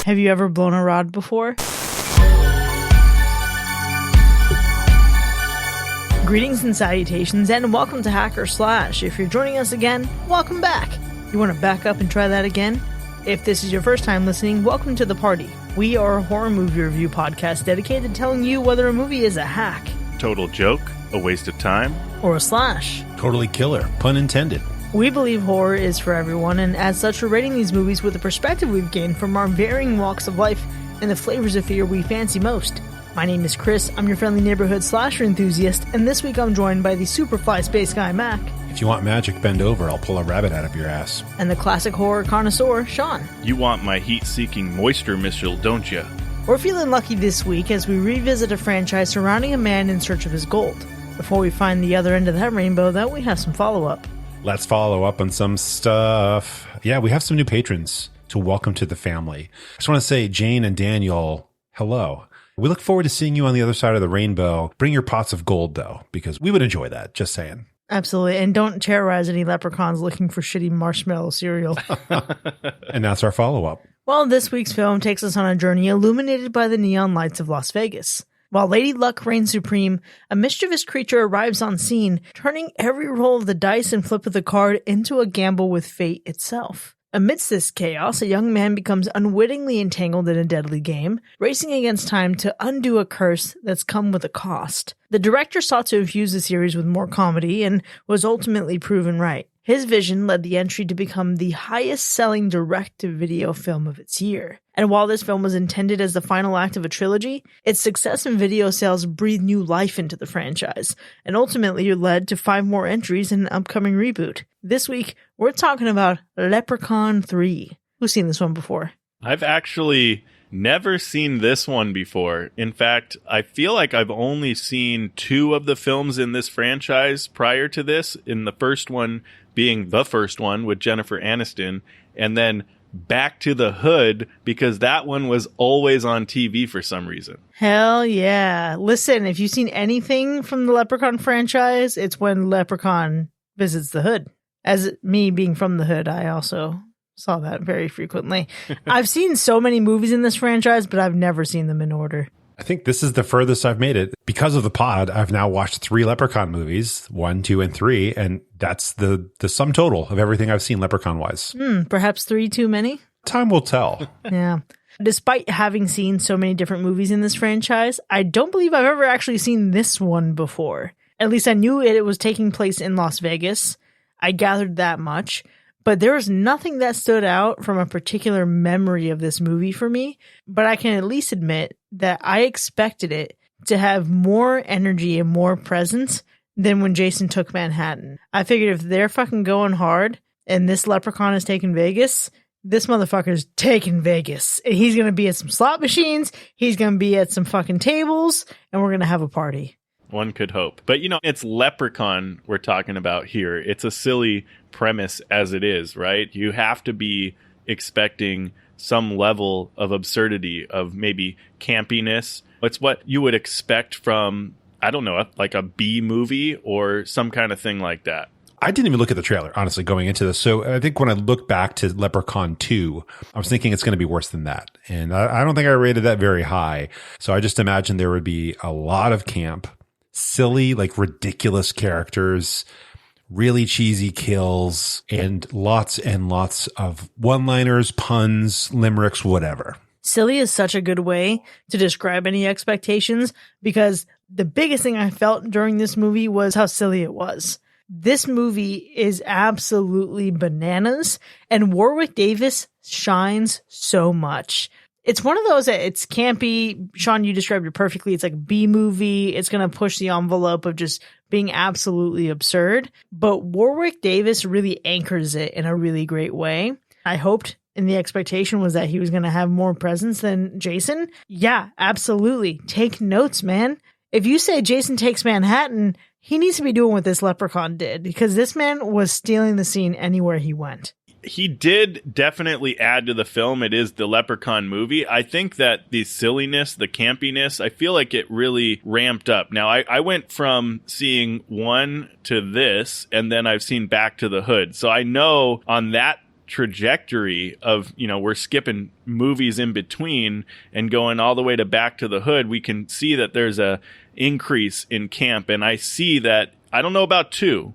Have you ever blown a rod before? Greetings and salutations, and welcome to Hack or Slash. If you're joining us again, welcome back. You want to back up and try that again? If this is your first time listening, welcome to the party. We are a horror movie review podcast dedicated to telling you whether a movie is a hack, total joke, a waste of time, or a slash. Totally killer, pun intended. We believe horror is for everyone, and as such, we're rating these movies with the perspective we've gained from our varying walks of life and the flavors of fear we fancy most. My name is Chris, I'm your friendly neighborhood slasher enthusiast, and this week I'm joined by the Superfly Space Guy Mac. If you want magic, bend over, I'll pull a rabbit out of your ass. And the classic horror connoisseur, Sean. You want my heat-seeking moisture missile, don't you? We're feeling lucky this week as we revisit a franchise surrounding a man in search of his gold. Before we find the other end of that rainbow, though, we have some follow-up. Let's follow up on some stuff. Yeah, we have some new patrons to welcome to the family. I just want to say, Jayne and Daniel, hello. We look forward to seeing you on the other side of the rainbow. Bring your pots of gold, though, because we would enjoy that. Just saying. Absolutely. And don't terrorize any leprechauns looking for shitty marshmallow cereal. And that's our follow-up. Well, this week's film takes us on a journey illuminated by the neon lights of Las Vegas. While Lady Luck reigns supreme, a mischievous creature arrives on scene, turning every roll of the dice and flip of the card into a gamble with fate itself. Amidst this chaos, a young man becomes unwittingly entangled in a deadly game, racing against time to undo a curse that's come with a cost. The director sought to infuse the series with more comedy and was ultimately proven right. His vision led the entry to become the highest-selling direct-to-video film of its year. And while this film was intended as the final act of a trilogy, its success in video sales breathed new life into the franchise, and ultimately led to 5 more entries in an upcoming reboot. This week, we're talking about Leprechaun 3. Who's seen this one before? I've actually never seen this one before. In fact, I feel like I've only seen 2 of the films in this franchise prior to this, in the first one being the first one with Jennifer Aniston, and then Back to the Hood, because that one was always on TV for some reason. Hell yeah. Listen, if you've seen anything from the Leprechaun franchise, it's when Leprechaun visits the hood. As me being from the hood, I also saw that very frequently. I've seen so many movies in this franchise, but I've never seen them in order. I think this is the furthest I've made it. Because of the pod, I've now watched 3 Leprechaun movies, 1, 2, and 3, and that's the sum total of everything I've seen Leprechaun-wise. Perhaps 3 too many? Time will tell. Yeah. Despite having seen so many different movies in this franchise, I don't believe I've ever actually seen this one before. At least I knew it was taking place in Las Vegas. I gathered that much. But there was nothing that stood out from a particular memory of this movie for me. But I can at least admit that I expected it to have more energy and more presence than when Jason took Manhattan. I figured if they're fucking going hard and this leprechaun is taking Vegas, this motherfucker's taking Vegas. And he's going to be at some slot machines, he's going to be at some fucking tables, and we're going to have a party. One could hope. But, it's Leprechaun we're talking about here. It's a silly premise as it is, right? You have to be expecting some level of absurdity, of maybe campiness. It's what you would expect from, I don't know, like a B movie or some kind of thing like that. I didn't even look at the trailer, honestly, going into this. So I think when I look back to Leprechaun 2, I was thinking it's going to be worse than that. And I don't think I rated that very high. So I just imagined there would be a lot of camp, silly, like ridiculous characters, really cheesy kills, and lots of one-liners, puns, limericks, whatever. Silly is such a good way to describe any expectations, because the biggest thing I felt during this movie was how silly it was. This movie is absolutely bananas, and Warwick Davis shines so much. It's one of those that it's campy. Sean, you described it perfectly. It's like B movie. It's going to push the envelope of just being absolutely absurd. But Warwick Davis really anchors it in a really great way. I hoped, and the expectation was that he was going to have more presence than Jason. Yeah, absolutely. Take notes, man. If you say Jason takes Manhattan, he needs to be doing what this leprechaun did, because this man was stealing the scene anywhere he went. He did definitely add to the film. It is the Leprechaun movie. I think that the silliness, the campiness, I feel like it really ramped up. Now, I went from seeing 1 to this, and then I've seen Back to the Hood. So I know on that trajectory of, we're skipping movies in between and going all the way to Back to the Hood, we can see that there's a increase in camp. And I see that, I don't know about two,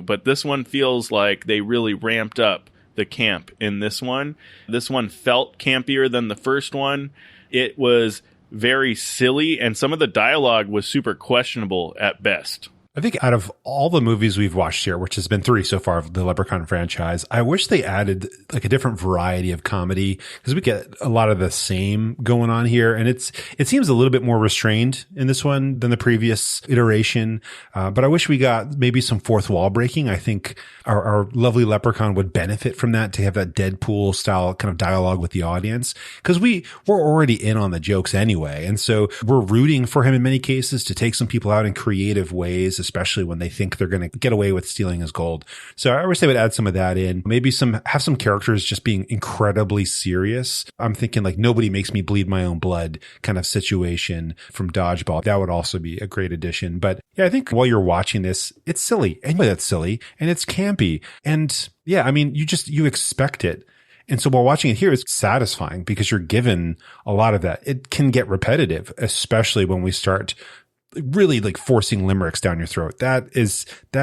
but this one feels like they really ramped up the camp in this one. This one felt campier than the first one. It was very silly, and some of the dialogue was super questionable at best. I think out of all the movies we've watched here, which has been 3 so far of the Leprechaun franchise, I wish they added like a different variety of comedy, because we get a lot of the same going on here. And it seems a little bit more restrained in this one than the previous iteration. But I wish we got maybe some fourth wall breaking. I think our lovely Leprechaun would benefit from that, to have that Deadpool style kind of dialogue with the audience, because we're already in on the jokes anyway. And so we're rooting for him in many cases to take some people out in creative ways, especially when they think they're going to get away with stealing his gold. So I wish they would add some of that in. Maybe have some characters just being incredibly serious. I'm thinking like Nobody Makes Me Bleed My Own Blood kind of situation from Dodgeball. That would also be a great addition. But yeah, I think while you're watching this, it's silly. Anyway, that's silly. And it's campy. And yeah, I mean, you expect it. And so while watching it here, it's satisfying because you're given a lot of that. It can get repetitive, especially when we start really like forcing limericks down your throat. That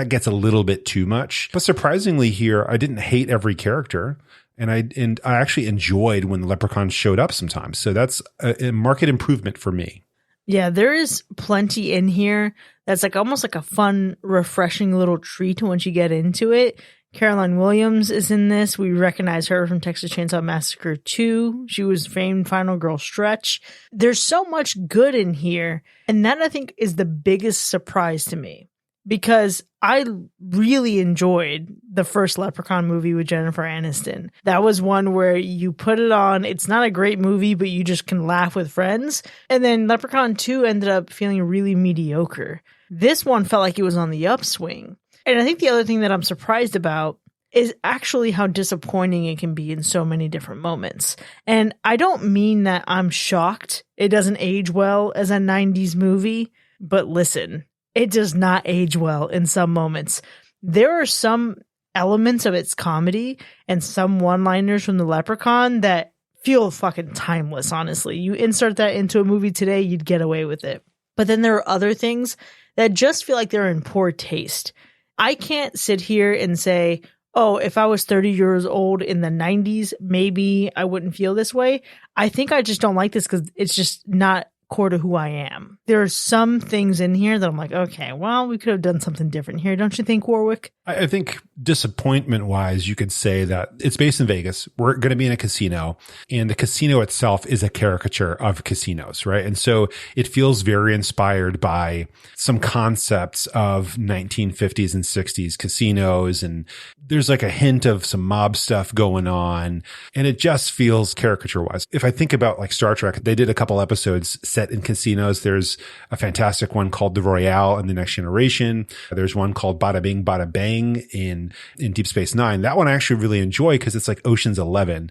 gets a little bit too much. But surprisingly here, I didn't hate every character. And I actually enjoyed when the Leprechaun showed up sometimes. So that's a marked improvement for me. Yeah, there is plenty in here that's like almost like a fun, refreshing little treat once you get into it. Caroline Williams is in this. We recognize her from Texas Chainsaw Massacre 2. She was famed Final Girl Stretch. There's so much good in here. And that, I think, is the biggest surprise to me, because I really enjoyed the first Leprechaun movie with Jennifer Aniston. That was one where you put it on. It's not a great movie, but you just can laugh with friends. And then Leprechaun 2 ended up feeling really mediocre. This one felt like it was on the upswing. And I think the other thing that I'm surprised about is actually how disappointing it can be in so many different moments. And I don't mean that I'm shocked it doesn't age well as a 90s movie, but listen, it does not age well in some moments. There are some elements of its comedy and some one-liners from the Leprechaun that feel fucking timeless, honestly. You insert that into a movie today, you'd get away with it. But then there are other things that just feel like they're in poor taste. I can't sit here and say, oh, if I was 30 years old in the 90s, maybe I wouldn't feel this way. I think I just don't like this because it's just not core to who I am. There are some things in here that I'm like, okay, well, we could have done something different here. Don't you think, Warwick? I think disappointment wise, you could say that it's based in Vegas. We're going to be in a casino, and the casino itself is a caricature of casinos, right? And so it feels very inspired by some concepts of 1950s and 60s casinos. And there's like a hint of some mob stuff going on, and it just feels caricature wise. If I think about like Star Trek, they did a couple episodes set in casinos. There's a fantastic one called The Royale in The Next Generation. There's one called Bada Bing, Bada Bang in Deep Space Nine. That one I actually really enjoy because it's like Ocean's 11,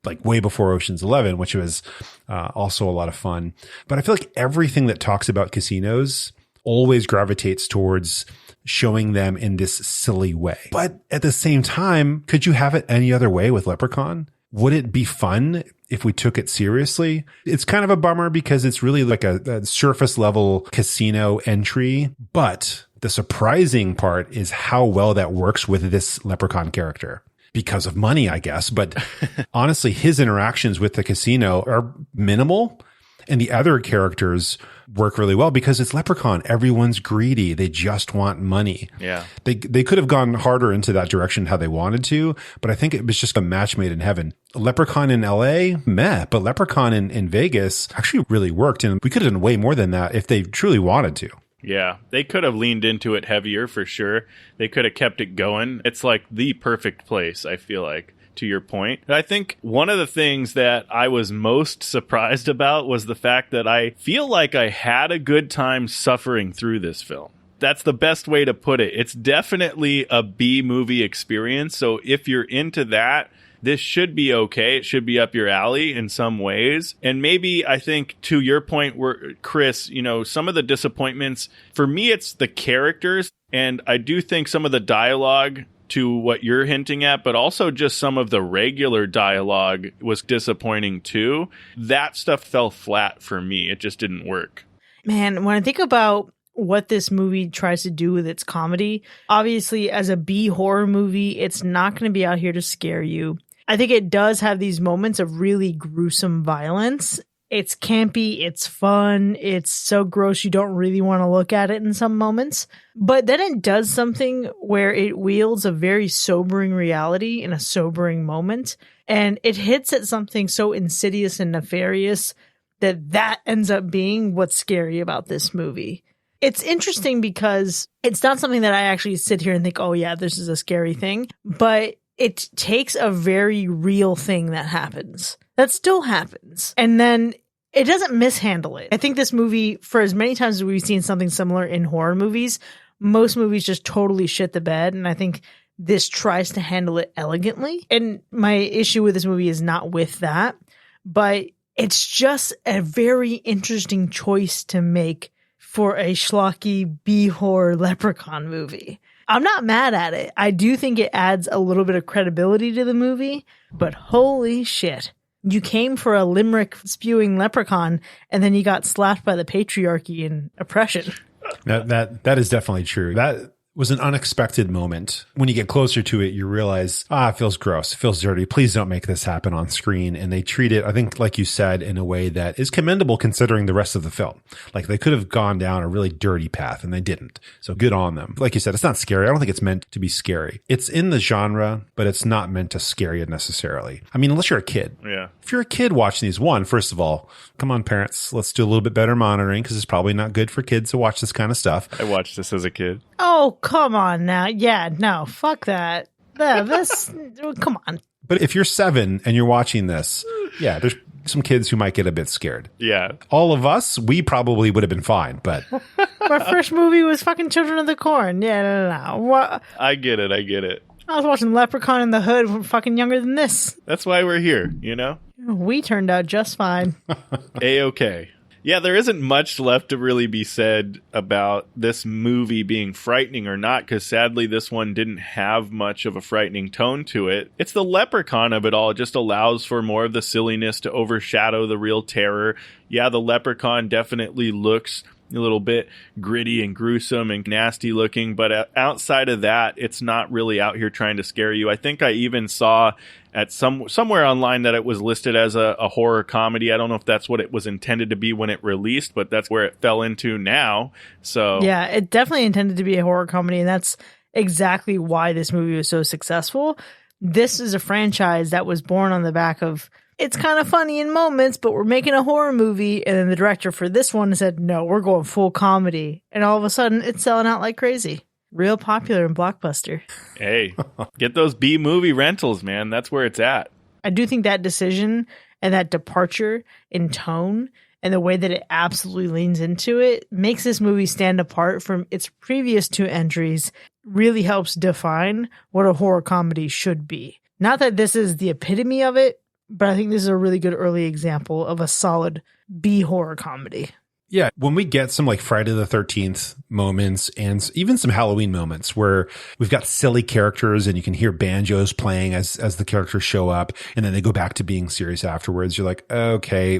like way before Ocean's 11, which was also a lot of fun. But I feel like everything that talks about casinos always gravitates towards showing them in this silly way. But at the same time, could you have it any other way with Leprechaun? Would it be fun if we took it seriously? It's kind of a bummer because it's really like a surface level casino entry. But the surprising part is how well that works with this Leprechaun character. Because of money, I guess. But honestly, his interactions with the casino are minimal. And the other characters work really well because it's Leprechaun. Everyone's greedy. They just want money. Yeah. They could have gone harder into that direction how they wanted to, but I think it was just a match made in heaven. Leprechaun in LA, meh, but Leprechaun in Vegas actually really worked. And we could have done way more than that if they truly wanted to. Yeah, they could have leaned into it heavier for sure. They could have kept it going. It's like the perfect place, I feel like, to your point. I think one of the things that I was most surprised about was the fact that I feel like I had a good time suffering through this film. That's the best way to put it. It's definitely a B movie experience. So if you're into that, this should be okay. It should be up your alley in some ways. And maybe I think to your point where Chris, some of the disappointments for me, it's the characters. And I do think some of the dialogue to what you're hinting at, but also just some of the regular dialogue was disappointing too. That stuff fell flat for me. It just didn't work. Man, when I think about what this movie tries to do with its comedy, obviously as a B horror movie, it's not going to be out here to scare you. I think it does have these moments of really gruesome violence. It's campy, it's fun, it's so gross you don't really want to look at it in some moments. But then it does something where it wields a very sobering reality in a sobering moment. And it hits at something so insidious and nefarious that ends up being what's scary about this movie. It's interesting because it's not something that I actually sit here and think, oh yeah, this is a scary thing. But it takes a very real thing that happens. That still happens. And then it doesn't mishandle it. I think this movie, for as many times as we've seen something similar in horror movies, most movies just totally shit the bed. And I think this tries to handle it elegantly. And my issue with this movie is not with that, but it's just a very interesting choice to make for a schlocky B-horror Leprechaun movie. I'm not mad at it. I do think it adds a little bit of credibility to the movie, but holy shit. You came for a limerick spewing leprechaun, and then you got slapped by the patriarchy and oppression. That is definitely true. That was an unexpected moment. When you get closer to it, you realize, it feels gross. It feels dirty. Please don't make this happen on screen. And they treat it, I think, like you said, in a way that is commendable considering the rest of the film. Like they could have gone down a really dirty path and they didn't. So good on them. Like you said, it's not scary. I don't think it's meant to be scary. It's in the genre, but it's not meant to scare you necessarily. I mean, unless you're a kid. Yeah. If you're a kid watching these, first of all, come on, parents, let's do a little bit better monitoring because it's probably not good for kids to watch this kind of stuff. I watched this as a kid. Oh, come on now. Yeah, no, fuck that. Come on. But if you're 7 and you're watching this, yeah, there's some kids who might get a bit scared. Yeah. All of us, we probably would have been fine, but... My first movie was fucking Children of the Corn. Yeah, no. What? I get it. I was watching Leprechaun in the Hood when fucking younger than this. That's why we're here, you know? We turned out just fine. A-okay. Yeah, there isn't much left to really be said about this movie being frightening or not, because sadly this one didn't have much of a frightening tone to it. It's the Leprechaun of it all. It just allows for more of the silliness to overshadow the real terror. Yeah, the Leprechaun definitely looks a little bit gritty and gruesome and nasty looking, but outside of that, it's not really out here trying to scare you. I think I even saw at somewhere online that it was listed as a horror comedy. I don't know if that's what it was intended to be when it released, but that's where it fell into now. So yeah, it definitely intended to be a horror comedy, and that's exactly why this movie was so successful. This is a franchise that was born on the back of, it's kind of funny in moments, but we're making a horror movie. And then the director for this one said, no, we're going full comedy. And all of a sudden, it's selling out like crazy. Real popular in Blockbuster. Hey, get those B movie rentals, man. That's where it's at. I do think that decision and that departure in tone and the way that it absolutely leans into it makes this movie stand apart from its previous 2 entries, really helps define what a horror comedy should be. Not that this is the epitome of it, but I think this is a really good early example of a solid B horror comedy. Yeah, when we get some like Friday the 13th moments and even some Halloween moments where we've got silly characters and you can hear banjos playing as the characters show up and then they go back to being serious afterwards. You're like, okay,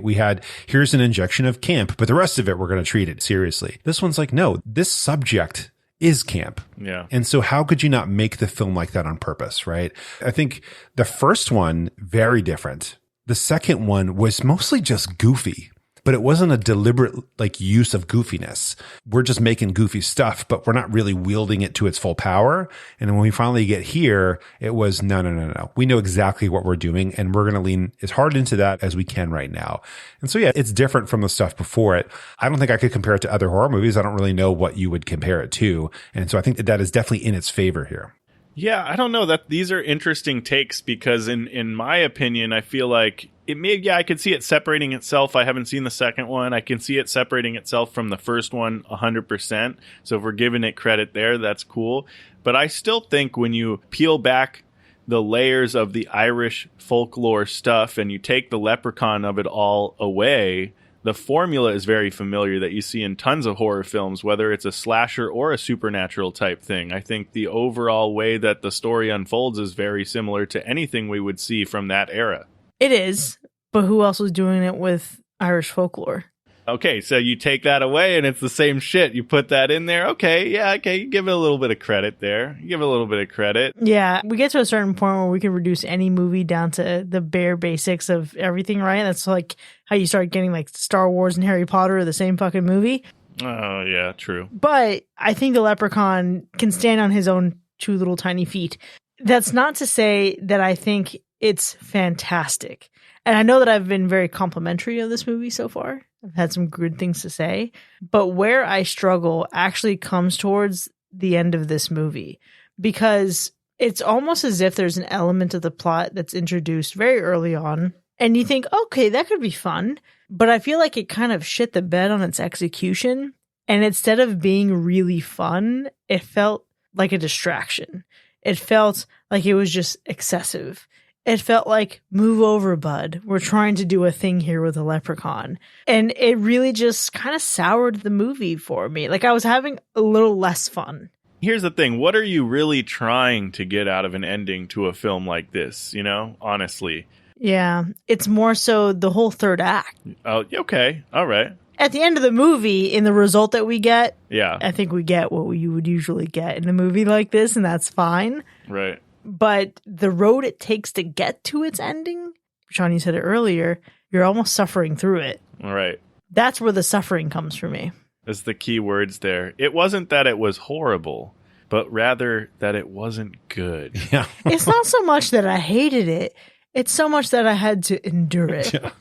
here's an injection of camp, but the rest of it, we're going to treat it seriously. This one's like, no, this subject is camp. Yeah. And so how could you not make the film like that on purpose, right? I think the first one, very different. The second one was mostly just goofy, but it wasn't a deliberate like use of goofiness. We're just making goofy stuff, but we're not really wielding it to its full power. And when we finally get here, it was no. We know exactly what we're doing and we're going to lean as hard into that as we can right now. And so, yeah, it's different from the stuff before it. I don't think I could compare it to other horror movies. I don't really know what you would compare it to. And so I think that is definitely in its favor here. Yeah, I don't know that these are interesting takes because in my opinion, I feel like I could see it separating itself. I haven't seen the second one. I can see it separating itself from the first one 100%. So if we're giving it credit there, that's cool. But I still think when you peel back the layers of the Irish folklore stuff and you take the Leprechaun of it all away, The formula is very familiar that you see in tons of horror films, whether it's a slasher or a supernatural type thing. I think the overall way that the story unfolds is very similar to anything we would see from that era. It is, but who else was doing it with Irish folklore? Okay, so you take that away and it's the same shit. You put that in there. Okay, yeah, okay. You give it a little bit of credit there. You give it a little bit of credit. Yeah, we get to a certain point where we can reduce any movie down to the bare basics of everything, right? That's like how you start getting like Star Wars and Harry Potter are the same fucking movie. Oh, yeah, true. But I think the Leprechaun can stand on his own two little tiny feet. That's not to say that I think it's fantastic. And I know that I've been very complimentary of this movie so far. I've had some good things to say. But where I struggle actually comes towards the end of this movie. Because it's almost as if there's an element of the plot that's introduced very early on. And you think, okay, that could be fun. But I feel like it kind of shit the bed on its execution. And instead of being really fun, it felt like a distraction. It felt like it was just excessive. It felt like, move over, bud. We're trying to do a thing here with a leprechaun. And it really just kind of soured the movie for me. Like, I was having a little less fun. Here's the thing. What are you really trying to get out of an ending to a film like this, honestly? Yeah, it's more so the whole third act. Oh, okay. All right. At the end of the movie, in the result that we get, yeah, I think we get what you would usually get in a movie like this, and that's fine. Right. But the road it takes to get to its ending, Sean, you said it earlier, you're almost suffering through it. Right. That's where the suffering comes for me. That's the key words there. It wasn't that it was horrible, but rather that it wasn't good. Yeah. It's not so much that I hated it. It's so much that I had to endure it. Yeah.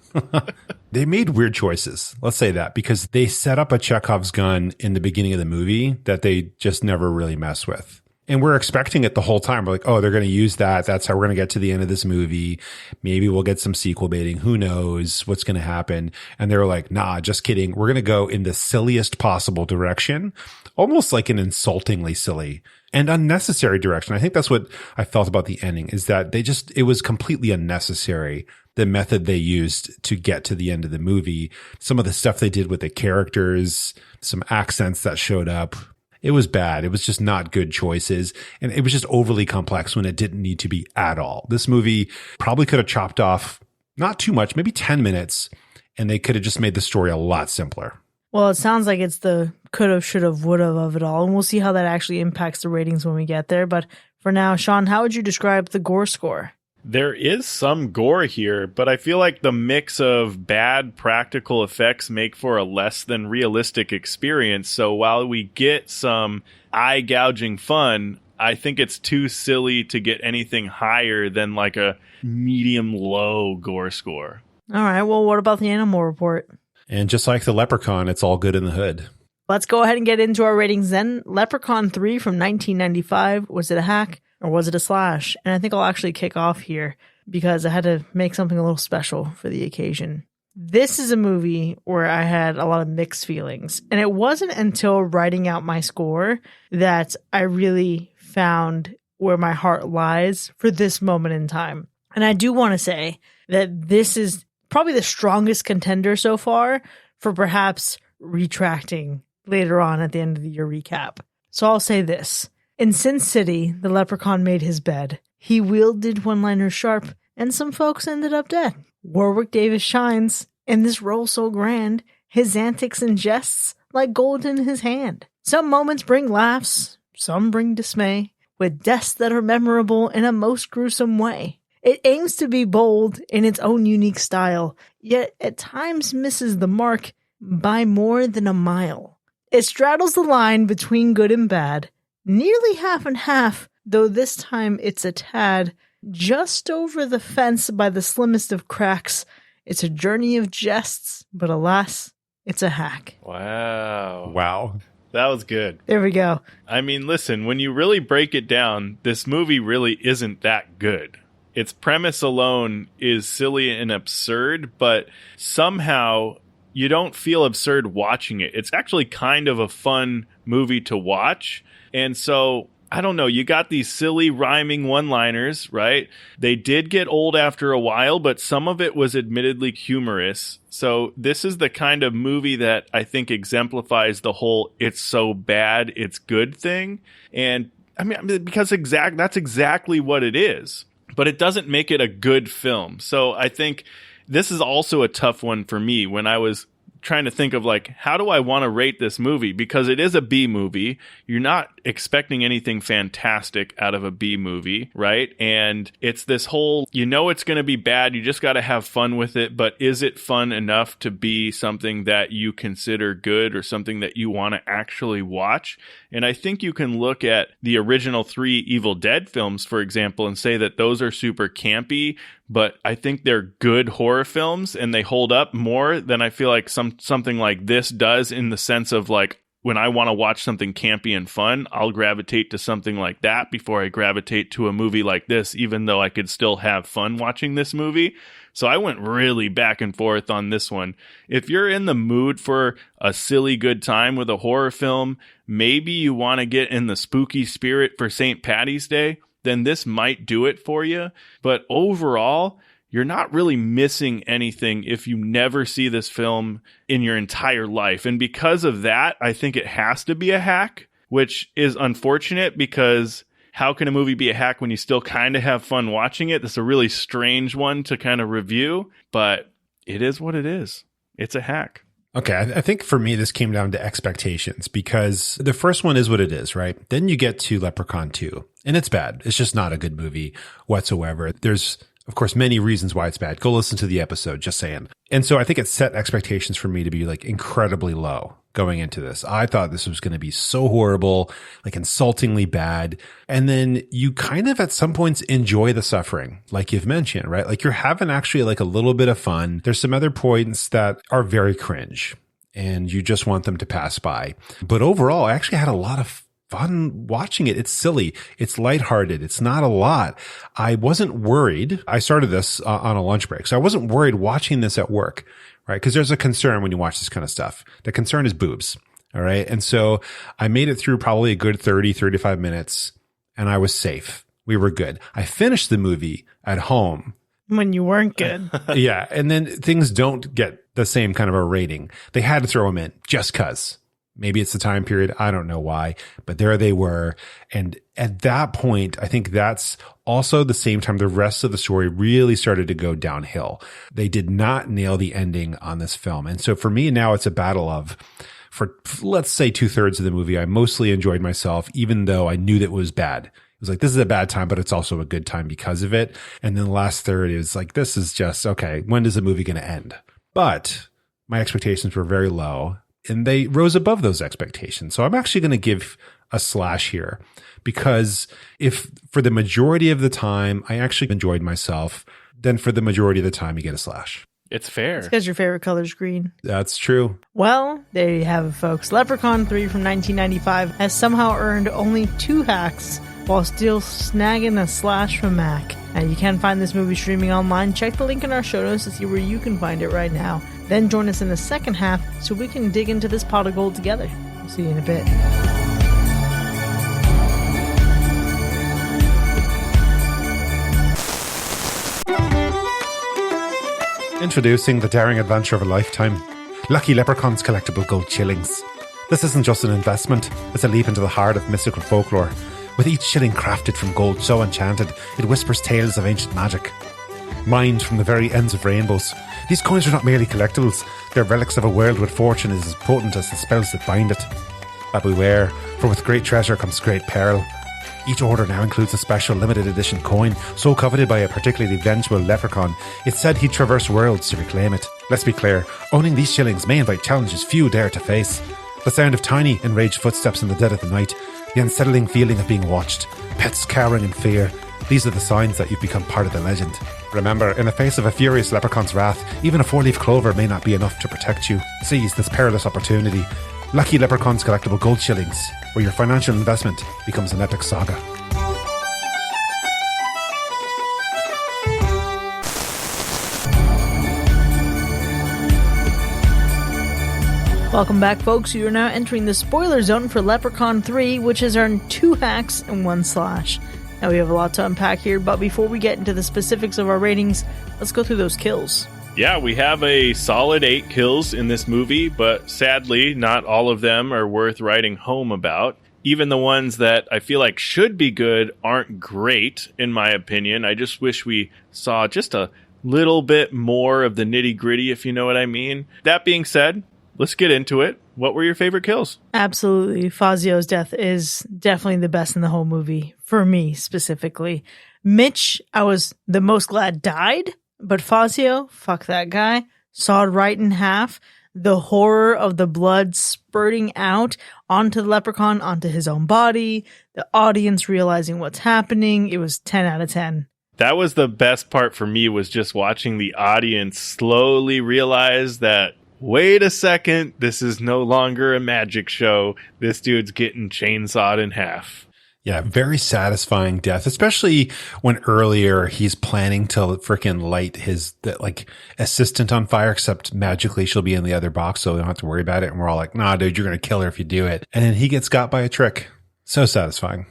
They made weird choices. Let's say that, because they set up a Chekhov's gun in the beginning of the movie that they just never really mess with. And we're expecting it the whole time. We're like, oh, they're going to use that. That's how we're going to get to the end of this movie. Maybe we'll get some sequel baiting. Who knows what's going to happen? And they were like, nah, just kidding. We're going to go in the silliest possible direction, almost like an insultingly silly and unnecessary direction. I think that's what I felt about the ending, is that it was completely unnecessary. The method they used to get to the end of the movie, some of the stuff they did with the characters, some accents that showed up. It was bad. It was just not good choices. And it was just overly complex when it didn't need to be at all. This movie probably could have chopped off not too much, maybe 10 minutes, and they could have just made the story a lot simpler. Well, it sounds like it's the could have, should have, would have of it all. And we'll see how that actually impacts the ratings when we get there. But for now, Sean, how would you describe the gore score? There is some gore here, but I feel like the mix of bad practical effects make for a less than realistic experience. So while we get some eye-gouging fun, I think it's too silly to get anything higher than like a medium-low gore score. All right, well, what about the animal report? And just like the Leprechaun, it's all good in the hood. Let's go ahead and get into our ratings then. Leprechaun 3 from 1995. Was it a hack? Or was it a slash? And I think I'll actually kick off here because I had to make something a little special for the occasion. This is a movie where I had a lot of mixed feelings. And it wasn't until writing out my score that I really found where my heart lies for this moment in time. And I do want to say that this is probably the strongest contender so far for perhaps retracting later on at the end of the year recap. So I'll say this. In Sin City, the leprechaun made his bed. He wielded one-liners sharp, and some folks ended up dead. Warwick Davis shines in this role so grand, his antics and jests like gold in his hand. Some moments bring laughs, some bring dismay, with deaths that are memorable in a most gruesome way. It aims to be bold in its own unique style, yet at times misses the mark by more than a mile. It straddles the line between good and bad, nearly half and half, though this time it's a tad just over the fence by the slimmest of cracks. It's a journey of jests, but alas, it's a hack. Wow. That was good. There we go. I mean, listen, when you really break it down, this movie really isn't that good. Its premise alone is silly and absurd, but somehow you don't feel absurd watching it. It's actually kind of a fun movie to watch. And so I don't know, you got these silly rhyming one-liners, right? They did get old after a while, but some of it was admittedly humorous. So this is the kind of movie that I think exemplifies the whole "it's so bad, it's good" thing. And I mean, because that's exactly what it is. But it doesn't make it a good film. So I think this is also a tough one for me when I was trying to think of like, how do I want to rate this movie? Because it is a B movie. You're not expecting anything fantastic out of a B movie, right? And it's this whole, it's going to be bad. You just got to have fun with it. But is it fun enough to be something that you consider good or something that you want to actually watch? And I think you can look at the original 3 Evil Dead films, for example, and say that those are super campy, but I think they're good horror films and they hold up more than I feel like something like this does, in the sense of like, when I want to watch something campy and fun, I'll gravitate to something like that before I gravitate to a movie like this, even though I could still have fun watching this movie. So I went really back and forth on this one. If you're in the mood for a silly good time with a horror film, maybe you want to get in the spooky spirit for St. Paddy's Day, then this might do it for you. But overall, you're not really missing anything if you never see this film in your entire life. And because of that, I think it has to be a hack, which is unfortunate, because how can a movie be a hack when you still kind of have fun watching it? This is a really strange one to kind of review, but it is what it is. It's a hack. Okay, I think for me, this came down to expectations, because the first one is what it is, right? Then you get to Leprechaun 2, and it's bad. It's just not a good movie whatsoever. There's, of course, many reasons why it's bad. Go listen to the episode, just saying. And so I think it set expectations for me to be like incredibly low going into this. I thought this was going to be so horrible, like insultingly bad. And then you kind of at some points enjoy the suffering, like you've mentioned, right? Like you're having actually like a little bit of fun. There's some other points that are very cringe and you just want them to pass by. But overall, I actually had a lot of fun watching it. It's silly. It's lighthearted. It's not a lot. I wasn't worried. I started this on a lunch break, so I wasn't worried watching this at work, right? Because there's a concern when you watch this kind of stuff. The concern is boobs. All right. And so I made it through probably a good 30, 35 minutes and I was safe. We were good. I finished the movie at home. When you weren't good. Yeah. And then things don't get the same kind of a rating. They had to throw them in just because. Maybe it's the time period. I don't know why, but there they were. And at that point, I think that's also the same time the rest of the story really started to go downhill. They did not nail the ending on this film. And so for me now, it's a battle of, for let's say 2/3 of the movie, I mostly enjoyed myself, even though I knew that it was bad. It was like, this is a bad time, but it's also a good time because of it. And then the last third is like, this is just, okay, when is the movie going to end? But my expectations were very low. And they rose above those expectations. So I'm actually going to give a slash here, because if for the majority of the time I actually enjoyed myself, then for the majority of the time you get a slash. It's fair. It's because your favorite color is green. That's true. Well, there you have it, folks. Leprechaun 3 from 1995 has somehow earned only 2 hacks while still snagging a slash from Mac. And you can find this movie streaming online. Check the link in our show notes to see where you can find it right now. Then join us in the second half so we can dig into this pot of gold together. We'll see you in a bit. Introducing the daring adventure of a lifetime. Lucky Leprechaun's collectible gold shillings. This isn't just an investment, it's a leap into the heart of mystical folklore. With each shilling crafted from gold so enchanted, it whispers tales of ancient magic. Mined from the very ends of rainbows, these coins are not merely collectibles, they're relics of a world where fortune is as potent as the spells that bind it. But beware, for with great treasure comes great peril. Each order now includes a special limited edition coin, so coveted by a particularly vengeful leprechaun, it's said he'd traverse worlds to reclaim it. Let's be clear, owning these shillings may invite challenges few dare to face. The sound of tiny, enraged footsteps in the dead of the night, the unsettling feeling of being watched, pets cowering in fear, these are the signs that you've become part of the legend. Remember, in the face of a furious leprechaun's wrath, even a 4-leaf clover may not be enough to protect you. Seize this perilous opportunity. Lucky Leprechaun's collectible gold shillings, where your financial investment becomes an epic saga. Welcome back, folks. You are now entering the spoiler zone for Leprechaun 3, which has earned 2 hacks and 1 slash. Now we have a lot to unpack here, but before we get into the specifics of our ratings, let's go through those kills. Yeah, we have a solid 8 kills in this movie, but sadly, not all of them are worth writing home about. Even the ones that I feel like should be good aren't great, in my opinion. I just wish we saw just a little bit more of the nitty-gritty, if you know what I mean. That being said, let's get into it. What were your favorite kills? Absolutely. Fazio's death is definitely the best in the whole movie, for me specifically. Mitch, I was the most glad died, but Fazio, fuck that guy, sawed right in half. The horror of the blood spurting out onto the leprechaun, onto his own body, the audience realizing what's happening. It was 10 out of 10. That was the best part for me, was just watching the audience slowly realize that, wait a second, this is no longer a magic show. This dude's getting chainsawed in half. Yeah, very satisfying death, especially when earlier he's planning to freaking light his assistant on fire, except magically she'll be in the other box, so we don't have to worry about it. And we're all like, nah, dude, you're going to kill her if you do it. And then he gets got by a trick. So satisfying.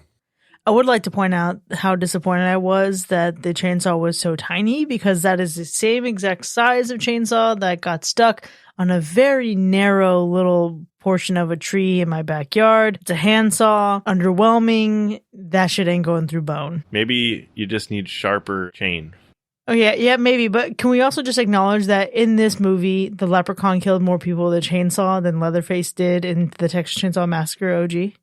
I would like to point out how disappointed I was that the chainsaw was so tiny, because that is the same exact size of chainsaw that got stuck on a very narrow little portion of a tree in my backyard. It's a handsaw, underwhelming. That shit ain't going through bone. Maybe you just need sharper chain. Oh, yeah, maybe. But can we also just acknowledge that in this movie, the leprechaun killed more people with a chainsaw than Leatherface did in the Texas Chainsaw Massacre OG?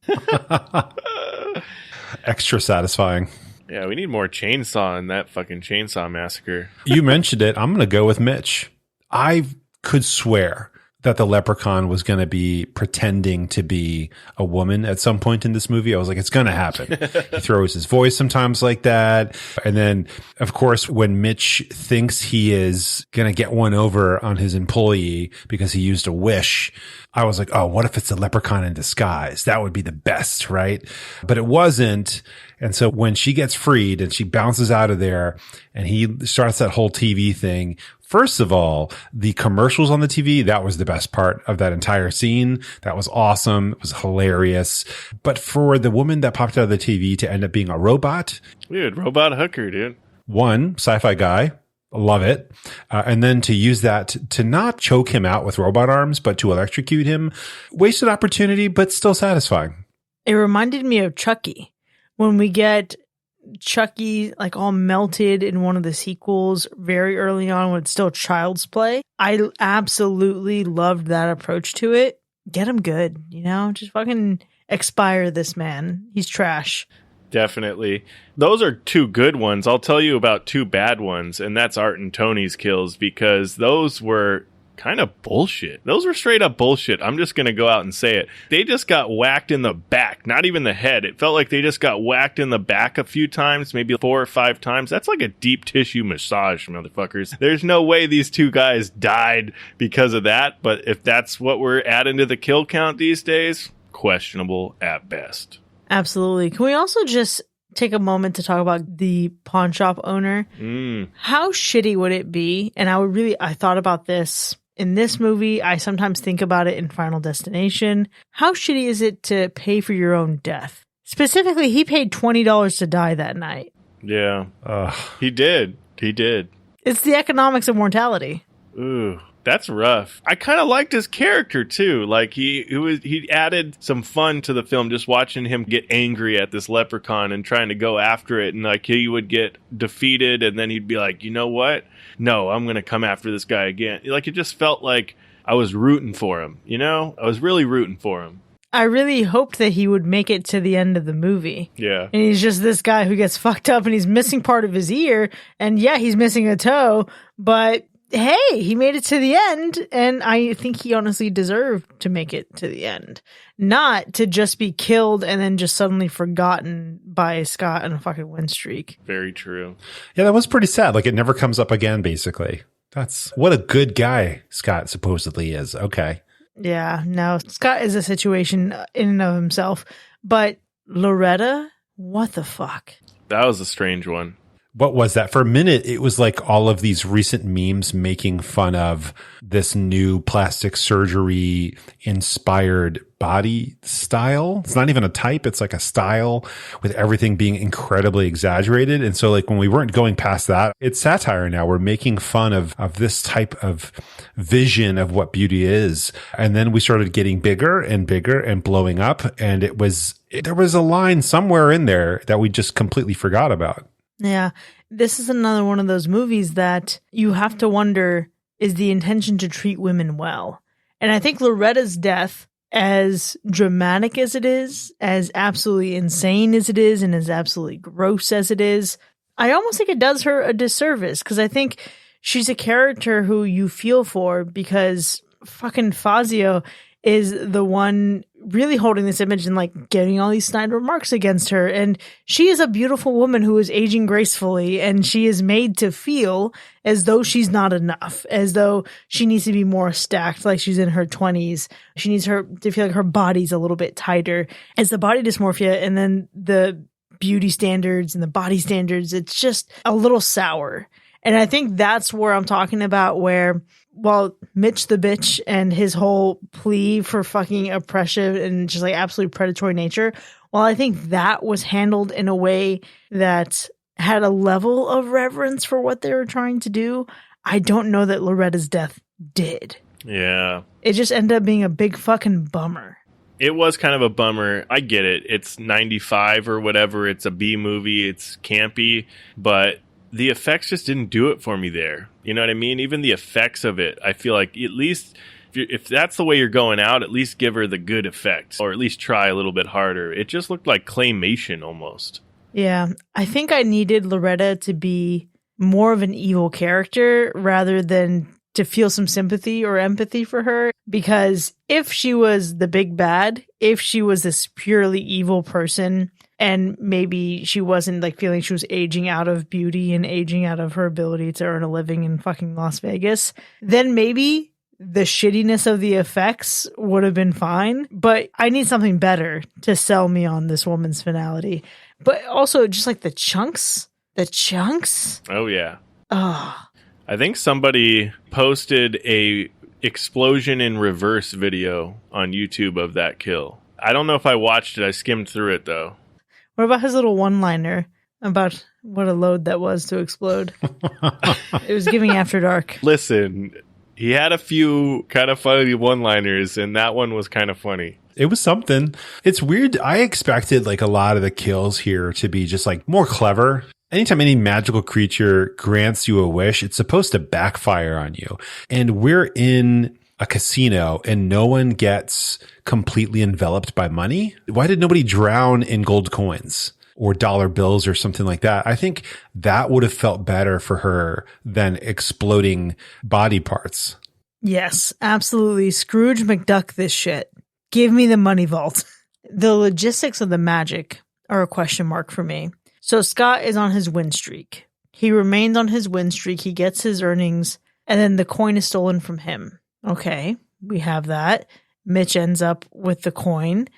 Extra satisfying. Yeah, we need more chainsaw in that fucking Chainsaw Massacre. You mentioned it. I'm going to go with Mitch. I could swear that the leprechaun was going to be pretending to be a woman at some point in this movie. I was like, it's going to happen. He throws his voice sometimes like that. And then, of course, when Mitch thinks he is going to get one over on his employee because he used a wish, I was like, oh, what if it's a leprechaun in disguise? That would be the best, right? But it wasn't. And so when she gets freed and she bounces out of there and he starts that whole TV thing, first of all, the commercials on the TV, that was the best part of that entire scene. That was awesome. It was hilarious. But for the woman that popped out of the TV to end up being a robot. Dude, robot hooker, dude. One, sci-fi guy. Love it. And then to use that to not choke him out with robot arms, but to electrocute him. Wasted opportunity, but still satisfying. It reminded me of Chucky. When we get Chucky like all melted in one of the sequels very early on when it's still child's play, I absolutely loved that approach to it. Get him good, just fucking expire this man. He's trash. Definitely. Those are 2 good ones. I'll tell you about 2 bad ones, and that's Art and Tony's kills, because those were kind of bullshit. Those were straight up bullshit. I'm just going to go out and say it. They just got whacked in the back, not even the head. It felt like they just got whacked in the back a few times, maybe 4 or 5 times. That's like a deep tissue massage, motherfuckers. There's no way these 2 guys died because of that, but if that's what we're adding to the kill count these days, questionable at best. Absolutely. Can we also just take a moment to talk about the pawn shop owner? How shitty would it be? And I thought about this in this movie. I sometimes think about it in Final Destination. How shitty is it to pay for your own death? Specifically, he paid $20 to die that night. Yeah. He did. It's the economics of mortality. Ooh. That's rough. I kind of liked his character too. Like he added some fun to the film, just watching him get angry at this leprechaun and trying to go after it. And like he would get defeated and then he'd be like, you know what? No, I'm going to come after this guy again. Like it just felt like I was rooting for him. I was really rooting for him. I really hoped that he would make it to the end of the movie. Yeah. And he's just this guy who gets fucked up and he's missing part of his ear. And yeah, he's missing a toe, but hey, he made it to the end, and I think he honestly deserved to make it to the end. Not to just be killed and then just suddenly forgotten by Scott on a fucking win streak. Very true. Yeah, that was pretty sad. Like, it never comes up again, basically. That's what a good guy Scott supposedly is. Okay. Yeah, no, Scott is a situation in and of himself. But Loretta, what the fuck? That was a strange one. what was that? For a minute, it was like all of these recent memes making fun of this new plastic surgery inspired body style. It's not even a type. It's like a style with everything being incredibly exaggerated. And so like when we weren't going past that, it's satire now. We're making fun of this type of vision of what beauty is. And then we started getting bigger and bigger and blowing up. And there was a line somewhere in there that we just completely forgot about. Yeah. This is another one of those movies that you have to wonder, is the intention to treat women well? And I think Loretta's death, as dramatic as it is, as absolutely insane as it is, and as absolutely gross as it is, I almost think it does her a disservice, because I think she's a character who you feel for, because fucking Fazio is the one really holding this image and like getting all these snide remarks against her. And she is a beautiful woman who is aging gracefully, and she is made to feel as though she's not enough, as though she needs to be more stacked, like she's in her 20s. She needs her to feel like her body's a little bit tighter. As the body dysmorphia and then the beauty standards and the body standards, it's just a little sour. And I think that's where I'm talking about, where while Mitch the bitch and his whole plea for fucking oppressive and just like absolute predatory nature, while I think that was handled in a way that had a level of reverence for what they were trying to do, I don't know that Loretta's death did. Yeah. It just ended up being a big fucking bummer. It was kind of a bummer. I get it. It's 95 or whatever. It's a B movie. It's campy, but the effects just didn't do it for me there. You know what I mean? Even the effects of it, I feel like at least if that's the way you're going out, at least give her the good effects, or at least try a little bit harder. It just looked like claymation almost. Yeah, I think I needed Loretta to be more of an evil character rather than to feel some sympathy or empathy for her, because if she was the big bad, if she was this purely evil person, and maybe she wasn't like feeling she was aging out of beauty and aging out of her ability to earn a living in fucking Las Vegas, then maybe the shittiness of the effects would have been fine. But I need something better to sell me on this woman's finality. But also just like the chunks. Oh, yeah. Oh. I think somebody posted a explosion in reverse video on YouTube of that kill. I don't know if I watched it. I skimmed through it, though. What about his little one-liner about what a load that was to explode? It was giving After Dark. Listen, he had a few kind of funny one-liners, and that one was kind of funny. It was something. It's weird. I expected like a lot of the kills here to be just like more clever. Anytime any magical creature grants you a wish, it's supposed to backfire on you. And we're in a casino and no one gets completely enveloped by money. Why did nobody drown in gold coins or dollar bills or something like that? I think that would have felt better for her than exploding body parts. Yes, absolutely. Scrooge McDuck this shit. Give me the money vault. The logistics of the magic are a question mark for me. So Scott is on his win streak. He remains on his win streak. He gets his earnings, and then the coin is stolen from him. Okay, we have that. Mitch ends up with the coin.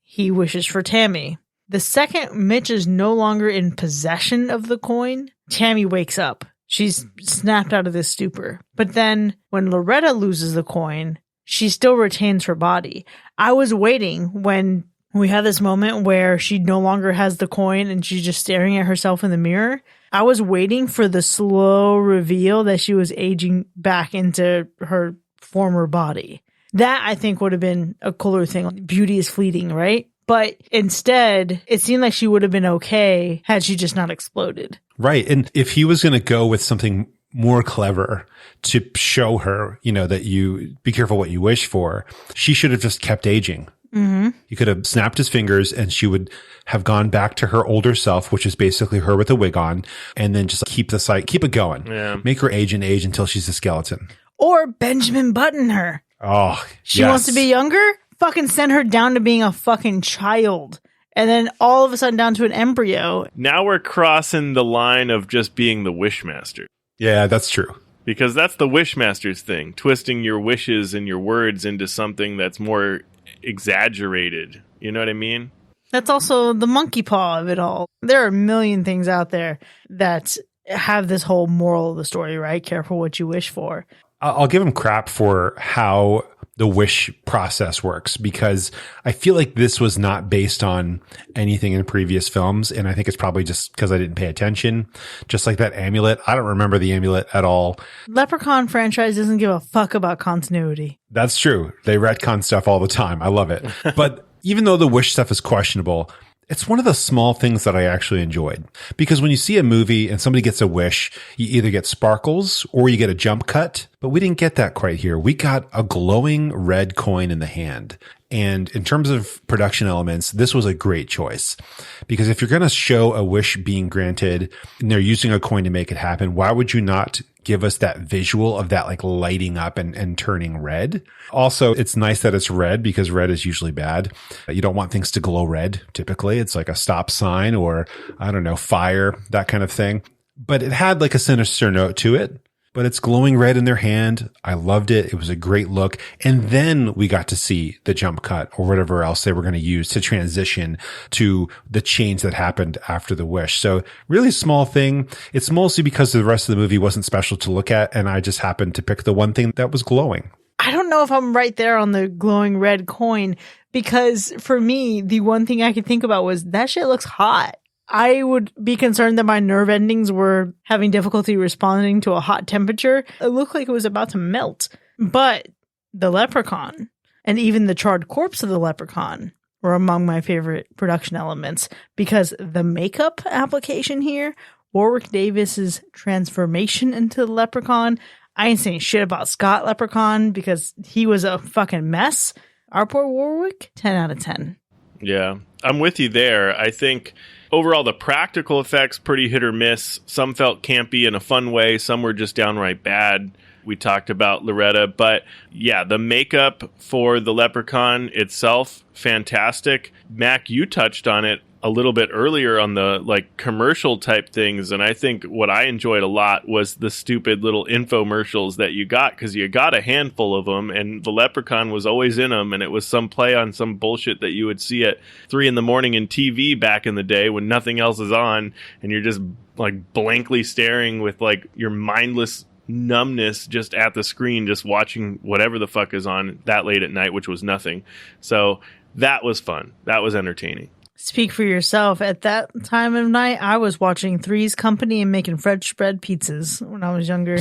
He wishes for Tammy. The second Mitch is no longer in possession of the coin, Tammy wakes up. She's snapped out of this stupor. But then when Loretta loses the coin, she still retains her body. I was waiting when we had this moment where she no longer has the coin and she's just staring at herself in the mirror. I was waiting for the slow reveal that she was aging back into her former body. That, I think, would have been a cooler thing. Beauty is fleeting, right? But instead, it seemed like she would have been okay had she just not exploded. Right. And if he was going to go with something more clever to show her, you know, that you be careful what you wish for, she should have just kept aging. Mm-hmm. He could have snapped his fingers and she would have gone back to her older self, which is basically her with a wig on, and then just keep it going. Yeah. Make her age and age until she's a skeleton. Or Benjamin Button her. Oh, she wants to be younger? Fucking send her down to being a fucking child. And then all of a sudden down to an embryo. Now we're crossing the line of just being the Wishmaster. Yeah, that's true. Because that's the Wishmaster's thing. Twisting your wishes and your words into something that's more exaggerated. You know what I mean? That's also the monkey paw of it all. There are a million things out there that have this whole moral of the story, right? Careful what you wish for. I'll give him crap for how the wish process works, because I feel like this was not based on anything in previous films. And I think it's probably just because I didn't pay attention. Just like that amulet. I don't remember the amulet at all. Leprechaun franchise doesn't give a fuck about continuity. That's true. They retcon stuff all the time. I love it. But even though the wish stuff is questionable, it's one of the small things that I actually enjoyed, because when you see a movie and somebody gets a wish, you either get sparkles or you get a jump cut, but we didn't get that quite here. We got a glowing red coin in the hand. And in terms of production elements, this was a great choice, because if you're going to show a wish being granted and they're using a coin to make it happen, why would you not give us that visual of that like lighting up and turning red? Also, it's nice that it's red, because red is usually bad. You don't want things to glow red. Typically, it's like a stop sign or, I don't know, fire, that kind of thing. But it had like a sinister note to it. But it's glowing red in their hand. I loved it. It was a great look. And then we got to see the jump cut or whatever else they were going to use to transition to the change that happened after the wish. So really small thing. It's mostly because the rest of the movie wasn't special to look at, and I just happened to pick the one thing that was glowing. I don't know if I'm right there on the glowing red coin, because for me, the one thing I could think about was that shit looks hot. I would be concerned that my nerve endings were having difficulty responding to a hot temperature. It looked like it was about to melt. But the leprechaun and even the charred corpse of the leprechaun were among my favorite production elements, because the makeup application here, Warwick Davis's transformation into the leprechaun, I ain't saying shit about Scott Leprechaun because he was a fucking mess. Our poor Warwick, 10 out of 10. Yeah, I'm with you there. I think overall, the practical effects, pretty hit or miss. Some felt campy in a fun way. Some were just downright bad. We talked about Loretta. But yeah, the makeup for the leprechaun itself, fantastic. Mac, you touched on it a little bit earlier on the like commercial type things. And I think what I enjoyed a lot was the stupid little infomercials that you got, because you got a handful of them and the leprechaun was always in them. And it was some play on some bullshit that you would see at 3 a.m. in TV back in the day when nothing else is on. And you're just like blankly staring with like your mindless numbness just at the screen, just watching whatever the fuck is on that late at night, which was nothing. So that was fun. That was entertaining. Speak for yourself. At that time of night, I was watching Three's Company and making French bread pizzas when I was younger.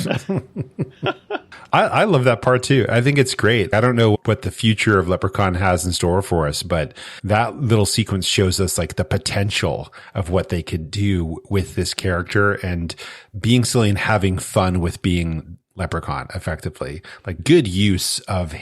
I love that part too. I think it's great. I don't know what the future of Leprechaun has in store for us, but that little sequence shows us like the potential of what they could do with this character and being silly and having fun with being Leprechaun effectively. Like good use of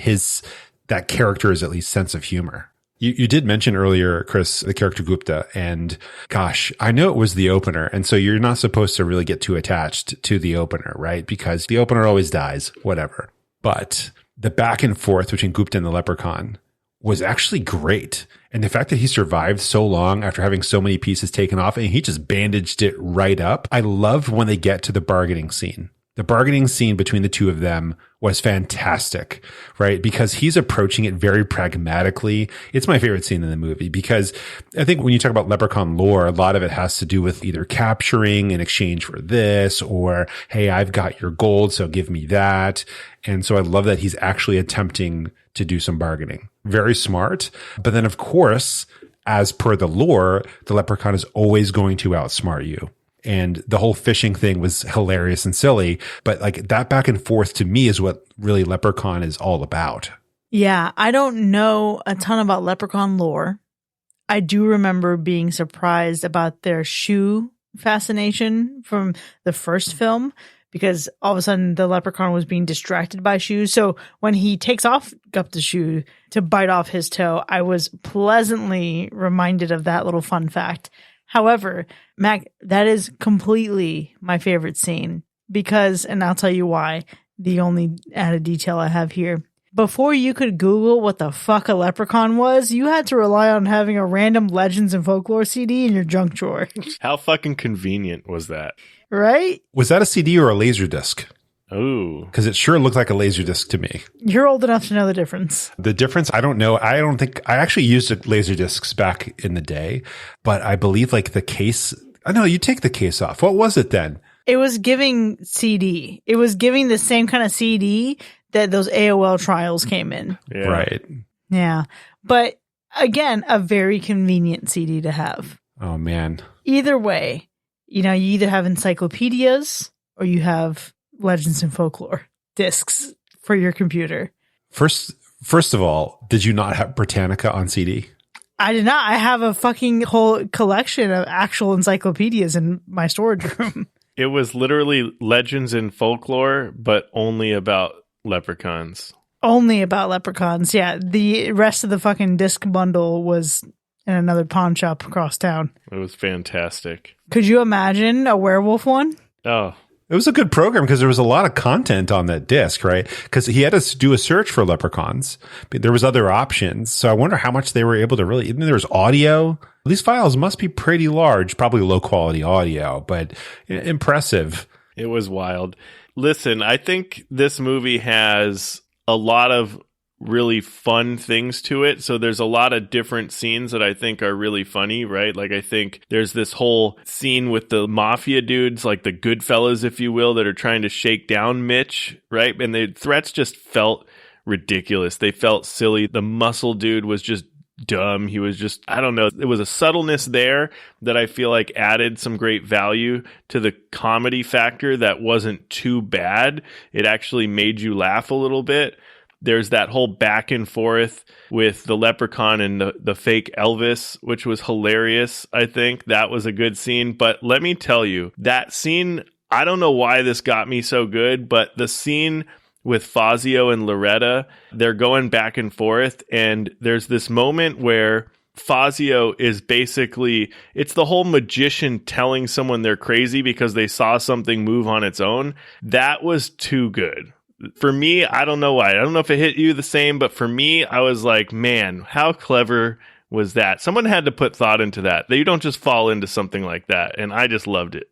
that character's at least sense of humor. You did mention earlier, Chris, the character Gupta, and gosh, I know it was the opener. And so you're not supposed to really get too attached to the opener, right? Because the opener always dies, whatever. But the back and forth between Gupta and the leprechaun was actually great. And the fact that he survived so long after having so many pieces taken off and he just bandaged it right up. I loved when they get to the bargaining scene. The bargaining scene between the two of them was fantastic, right? Because he's approaching it very pragmatically. It's my favorite scene in the movie because I think when you talk about Leprechaun lore, a lot of it has to do with either capturing in exchange for this or, hey, I've got your gold, so give me that. And so I love that he's actually attempting to do some bargaining. Very smart. But then, of course, as per the lore, the Leprechaun is always going to outsmart you. And the whole fishing thing was hilarious and silly, but like that back and forth to me is what really Leprechaun is all about. Yeah, I don't know a ton about Leprechaun lore. I do remember being surprised about their shoe fascination from the first film because all of a sudden the Leprechaun was being distracted by shoes. So when he takes off Gupta's shoe to bite off his toe, I was pleasantly reminded of that little fun fact. However, Mac, that is completely my favorite scene because, and I'll tell you why, the only added detail I have here. Before you could Google what the fuck a leprechaun was, you had to rely on having a random Legends and Folklore CD in your junk drawer. How fucking convenient was that? Right? Was that a CD or a Laserdisc? Ooh. Because it sure looked like a Laserdisc to me. You're old enough to know the difference. The difference, I don't know. I don't think I actually used Laserdiscs back in the day, but I believe like the case. I know you take the case off. What was it then? It was giving CD. It was giving the same kind of CD that those AOL trials came in. Yeah. Right. Yeah. But again, a very convenient CD to have. Oh, man. Either way, you either have encyclopedias or you have Legends and Folklore discs for your computer. First of all, did you not have Britannica on CD? I did not. I have a fucking whole collection of actual encyclopedias in my storage room. It was literally Legends and Folklore, but only about leprechauns. Only about leprechauns, yeah. The rest of the fucking disc bundle was in another pawn shop across town. It was fantastic. Could you imagine a werewolf one? Oh, it was a good program because there was a lot of content on that disc, right? Because he had to do a search for leprechauns. But there was other options. So I wonder how much they were able to really, even there was audio. These files must be pretty large, probably low quality audio, but impressive. It was wild. Listen, I think this movie has a lot of really fun things to it. So there's a lot of different scenes that I think are really funny, right? Like I think there's this whole scene with the mafia dudes, like the Goodfellas, if you will, that are trying to shake down Mitch, right? And the threats just felt ridiculous. They felt silly. The muscle dude was just dumb. He was just, I don't know. It was a subtleness there that I feel like added some great value to the comedy factor that wasn't too bad. It actually made you laugh a little bit. There's that whole back and forth with the leprechaun and the fake Elvis, which was hilarious. I think that was a good scene. But let me tell you, that scene, I don't know why this got me so good, but the scene with Fazio and Loretta, they're going back and forth. And there's this moment where Fazio is basically, it's the whole magician telling someone they're crazy because they saw something move on its own. That was too good. For me, I don't know why. I don't know if it hit you the same, but for me, I was like, man, how clever was that? Someone had to put thought into that. You don't just fall into something like that. And I just loved it.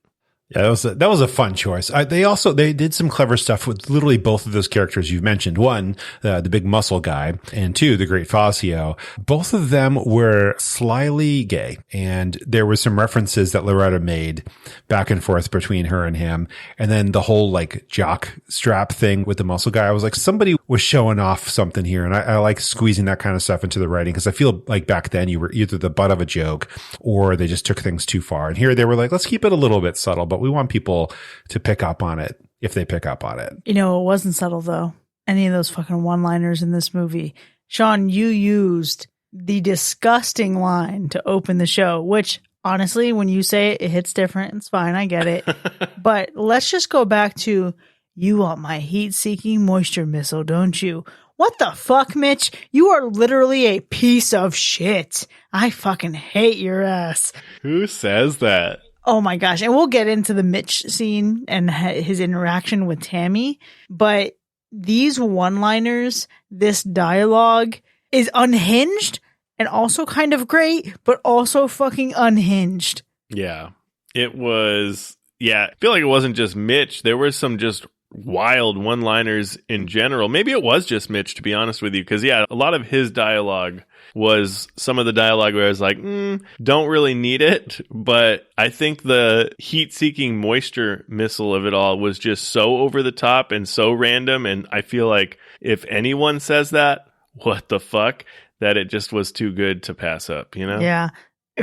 Yeah, that was a fun choice. They did some clever stuff with literally both of those characters you've mentioned. One, the big muscle guy, and two, the great Fazio. Both of them were slyly gay, and there was some references that Loretta made back and forth between her and him. And then the whole like jock strap thing with the muscle guy, I was like, somebody was showing off something here, and I like squeezing that kind of stuff into the writing because I feel like back then you were either the butt of a joke or they just took things too far. And here they were like, let's keep it a little bit subtle, but we want people to pick up on it if they pick up on it. It wasn't subtle though. Any of those fucking one-liners in this movie. Sean, you used the disgusting line to open the show, which honestly, when you say it, it hits different. It's fine. I get it. But let's just go back to, you want my heat-seeking moisture missile, don't you? What the fuck, Mitch? You are literally a piece of shit. I fucking hate your ass. Who says that? Oh my gosh. And we'll get into the Mitch scene and his interaction with Tammy. But these one-liners, this dialogue is unhinged and also kind of great, but also fucking unhinged. Yeah. It was, I feel like it wasn't just Mitch. There was some just wild one-liners in general. Maybe it was just Mitch, to be honest with you. Because, a lot of his dialogue was some of the dialogue where I was like, don't really need it. But I think the heat-seeking moisture missile of it all was just so over the top and so random. And I feel like if anyone says that, what the fuck, that it just was too good to pass up, Yeah.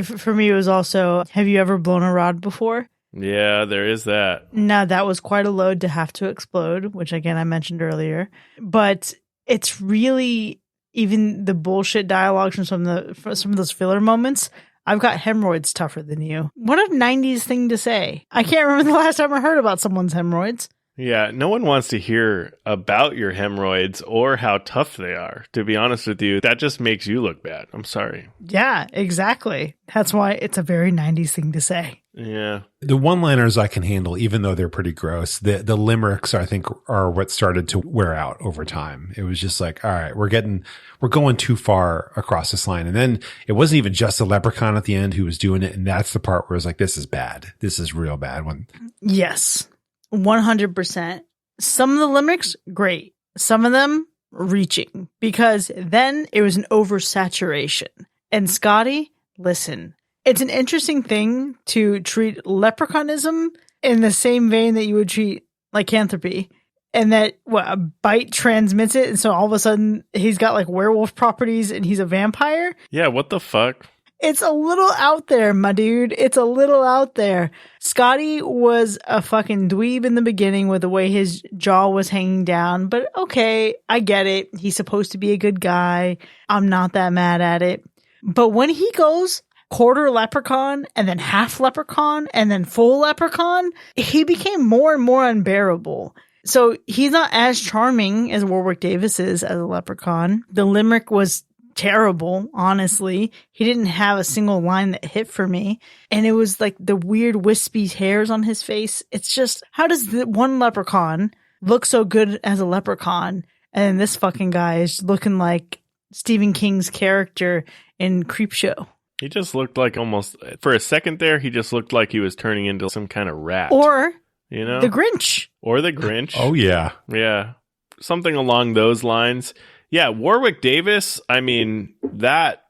For me, it was also, have you ever blown a rod before? Yeah, there is that. Now, that was quite a load to have to explode, which again, I mentioned earlier. But it's really, even the bullshit dialogue from some of those filler moments, I've got hemorrhoids tougher than you. What a 90s thing to say. I can't remember the last time I heard about someone's hemorrhoids. Yeah, no one wants to hear about your hemorrhoids or how tough they are. To be honest with you, that just makes you look bad. I'm sorry. Yeah, exactly. That's why it's a very 90s thing to say. Yeah. The one-liners I can handle, even though they're pretty gross. The limericks, I think, are what started to wear out over time. It was just like, all right, we're going too far across this line. And then it wasn't even just the leprechaun at the end who was doing it. And that's the part where it's like, this is bad. This is real bad one. Yes. 100%. Some of the limericks, great. Some of them, reaching. Because then it was an oversaturation. And Scotty, listen, it's an interesting thing to treat leprechaunism in the same vein that you would treat lycanthropy. And that a bite transmits it, and so all of a sudden he's got like werewolf properties and he's a vampire. Yeah, what the fuck? It's a little out there, my dude. It's a little out there. Scotty was a fucking dweeb in the beginning with the way his jaw was hanging down, but okay, I get it. He's supposed to be a good guy. I'm not that mad at it. But when he goes quarter leprechaun and then half leprechaun and then full leprechaun, he became more and more unbearable. So he's not as charming as Warwick Davis is as a leprechaun. The limerick was terrible, honestly. He didn't have a single line that hit for me. And it was like the weird wispy hairs on his face. It's just, how does the one leprechaun look so good as a leprechaun? And then this fucking guy is looking like Stephen King's character in Creepshow. He just looked like almost, for a second there, he just looked like he was turning into some kind of rat. Or you know, the Grinch. Or the Grinch. Oh, yeah. Yeah. Something along those lines. Yeah, Warwick Davis, I mean, that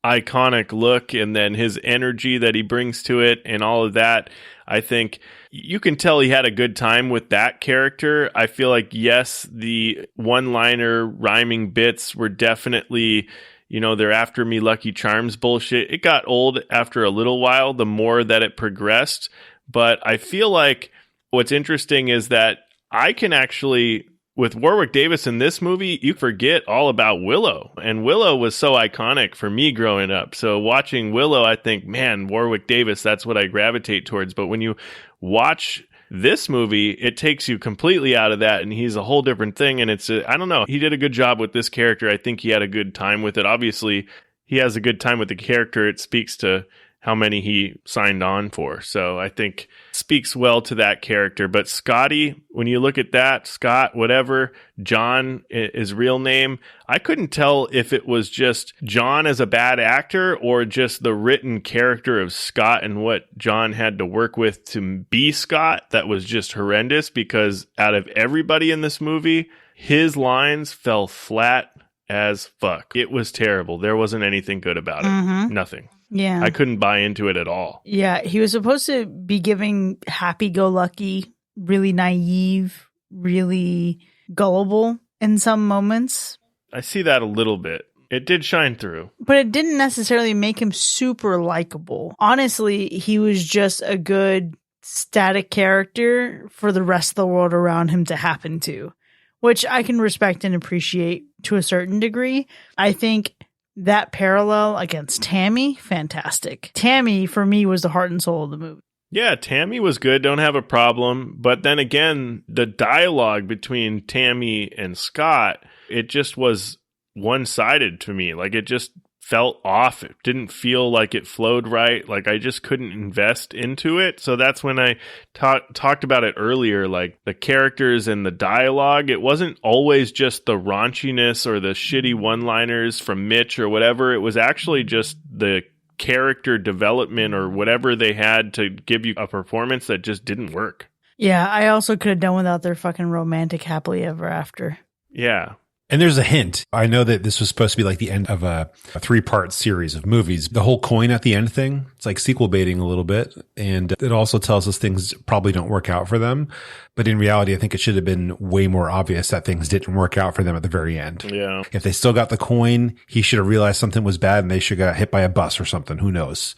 iconic look and then his energy that he brings to it and all of that, I think you can tell he had a good time with that character. I feel like, yes, the one-liner rhyming bits were definitely, you know, they're after me Lucky Charms bullshit. It got old after a little while, the more that it progressed. But I feel like what's interesting is that I can actually, with Warwick Davis in this movie, you forget all about Willow. And Willow was so iconic for me growing up. So watching Willow, I think, man, Warwick Davis, that's what I gravitate towards. But when you watch this movie, it takes you completely out of that. And he's a whole different thing. And it's, I don't know, he did a good job with this character. I think he had a good time with it. Obviously, he has a good time with the character. It speaks to how many he signed on for. So I think speaks well to that character. But Scotty, when you look at that, Scott, whatever, John, his real name, I couldn't tell if it was just John as a bad actor or just the written character of Scott and what John had to work with to be Scott. That was just horrendous because out of everybody in this movie, his lines fell flat as fuck. It was terrible. There wasn't anything good about it. Mm-hmm. Nothing. Yeah. I couldn't buy into it at all. Yeah, he was supposed to be giving happy-go-lucky, really naive, really gullible in some moments. I see that a little bit. It did shine through. But it didn't necessarily make him super likable. Honestly, he was just a good static character for the rest of the world around him to happen to, which I can respect and appreciate to a certain degree. I think that parallel against Tammy, fantastic. Tammy, for me, was the heart and soul of the movie. Yeah, Tammy was good. Don't have a problem. But then again, the dialogue between Tammy and Scott, it just was one-sided to me. Like, it just felt off. It didn't feel like it flowed right. Like, I just couldn't invest into it. So that's when I talked about it earlier, like the characters and the dialogue. It wasn't always just the raunchiness or the shitty one-liners from Mitch or whatever. It was actually just the character development or whatever they had to give you a performance that just didn't work. Yeah, I also could have done without their fucking romantic happily ever after. Yeah. And there's a hint. I know that this was supposed to be like the end of a 3-part series of movies. The whole coin at the end thing, it's like sequel baiting a little bit. And it also tells us things probably don't work out for them. But in reality, I think it should have been way more obvious that things didn't work out for them at the very end. Yeah. If they still got the coin, he should have realized something was bad and they should have got hit by a bus or something. Who knows?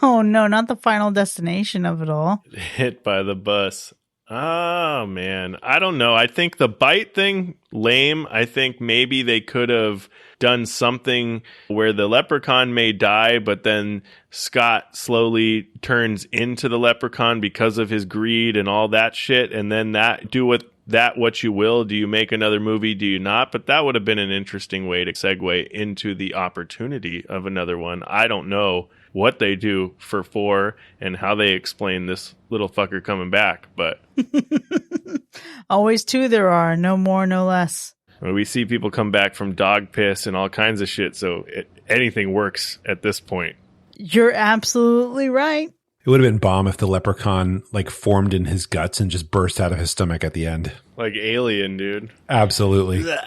Oh, no, not the final destination of it all. Hit by the bus. Oh, man. I don't know. I think the bite thing, lame. I think maybe they could have done something where the leprechaun may die, but then Scott slowly turns into the leprechaun because of his greed and all that shit. And then do with that what you will. Do you make another movie? Do you not? But that would have been an interesting way to segue into the opportunity of another one. I don't know what they do for 4 and how they explain this little fucker coming back, but always 2 there are, no more, no less. We see people come back from dog piss and all kinds of shit, so anything works at this point. You're absolutely right. It would have been bomb if the leprechaun like formed in his guts and just burst out of his stomach at the end. Like Alien, dude. Absolutely. That'd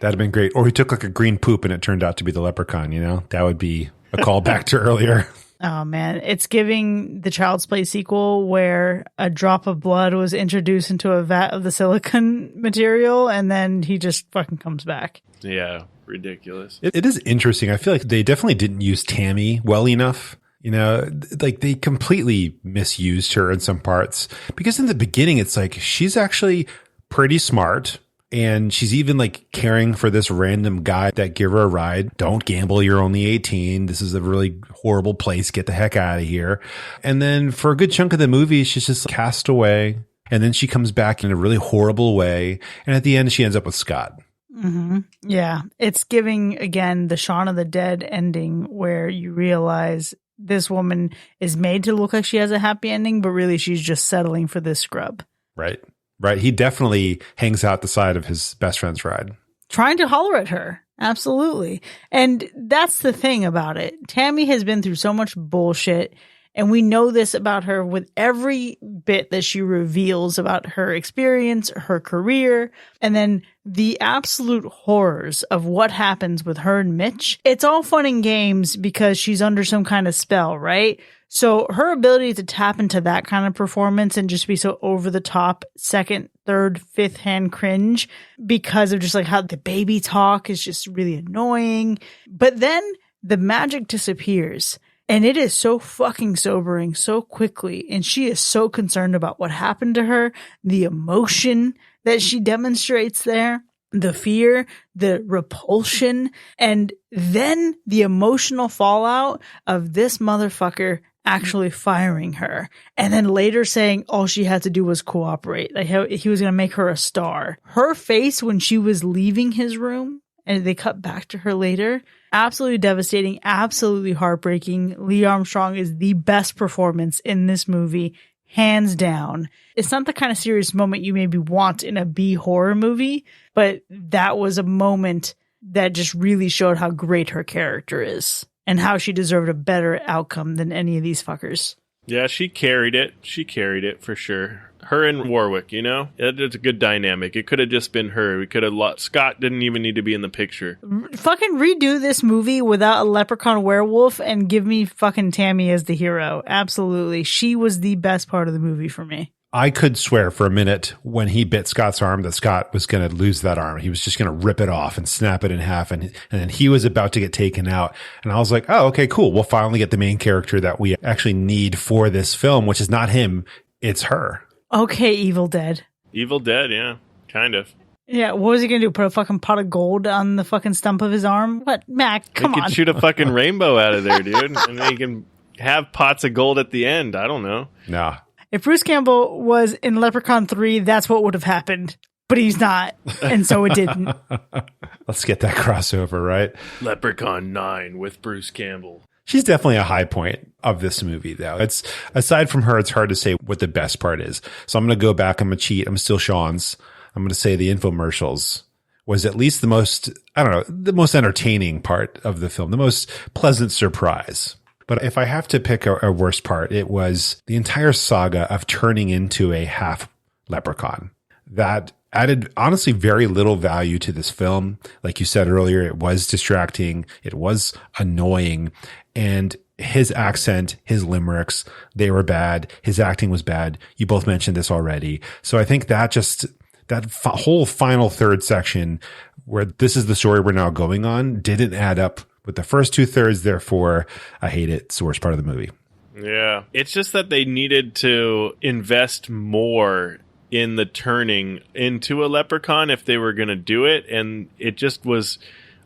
have been great. Or he took like a green poop and it turned out to be the leprechaun, you know? That would be a callback to earlier. Oh, man. It's giving the Child's Play sequel where a drop of blood was introduced into a vat of the silicone material and then he just fucking comes back. Yeah, ridiculous. It is interesting. I feel like they definitely didn't use Tammy well enough. You know, like they completely misused her in some parts because in the beginning, it's like she's actually pretty smart. And she's even like caring for this random guy that give her a ride. Don't gamble. You're only 18. This is a really horrible place. Get the heck out of here. And then for a good chunk of the movie, she's just cast away. And then she comes back in a really horrible way. And at the end, she ends up with Scott. Mm-hmm. Yeah. It's giving, again, the Shaun of the Dead ending where you realize this woman is made to look like she has a happy ending, but really she's just settling for this scrub. Right. Right. He definitely hangs out the side of his best friend's ride. Trying to holler at her. Absolutely. And that's the thing about it. Tammy has been through so much bullshit. And we know this about her with every bit that she reveals about her experience, her career, and then the absolute horrors of what happens with her and Mitch. It's all fun and games because she's under some kind of spell, right? So her ability to tap into that kind of performance and just be so over the top, second, third, fifth hand cringe because of just like how the baby talk is just really annoying. But then the magic disappears. And it is so fucking sobering so quickly. And she is so concerned about what happened to her, the emotion that she demonstrates there, the fear, the repulsion, and then the emotional fallout of this motherfucker actually firing her. And then later saying all she had to do was cooperate. Like he was going to make her a star. Her face when she was leaving his room, and they cut back to her later, absolutely devastating, absolutely heartbreaking. Lee Armstrong is the best performance in this movie, hands down. It's not the kind of serious moment you maybe want in a B horror movie, but that was a moment that just really showed how great her character is and how she deserved a better outcome than any of these fuckers. Yeah, she carried it. She carried it for sure. Her and Warwick, you know? It's a good dynamic. It could have just been her. We could have Scott didn't even need to be in the picture. Fucking redo this movie without a leprechaun werewolf and give me fucking Tammy as the hero. Absolutely. She was the best part of the movie for me. I could swear for a minute when he bit Scott's arm that Scott was going to lose that arm. He was just going to rip it off and snap it in half. And then he was about to get taken out. And I was like, oh, okay, cool. We'll finally get the main character that we actually need for this film, which is not him. It's her. Okay, Evil Dead. Evil Dead, yeah. Kind of. Yeah, what was he going to do? Put a fucking pot of gold on the fucking stump of his arm? What? Mac, come on. He could shoot a fucking rainbow out of there, dude. And then he can have pots of gold at the end. I don't know. Nah. If Bruce Campbell was in Leprechaun 3, that's what would have happened. But he's not, and so it didn't. Let's get that crossover, right? Leprechaun 9 with Bruce Campbell. She's definitely a high point of this movie, though. It's aside from her, it's hard to say what the best part is. So I'm going to go back. I'm going to cheat. I'm still Sean's. I'm going to say the infomercials was at least the most, the most entertaining part of the film, the most pleasant surprise. But if I have to pick a worst part, it was the entire saga of turning into a half leprechaun. That added, honestly, very little value to this film. Like you said earlier, it was distracting. It was annoying. And his accent, his limericks, they were bad. His acting was bad. You both mentioned this already. So I think that whole final third section where this is the story we're now going on didn't add up with the first 2/3, therefore, I hate it. It's the worst part of the movie. Yeah. It's just that they needed to invest more in the turning into a leprechaun if they were going to do it. And it just was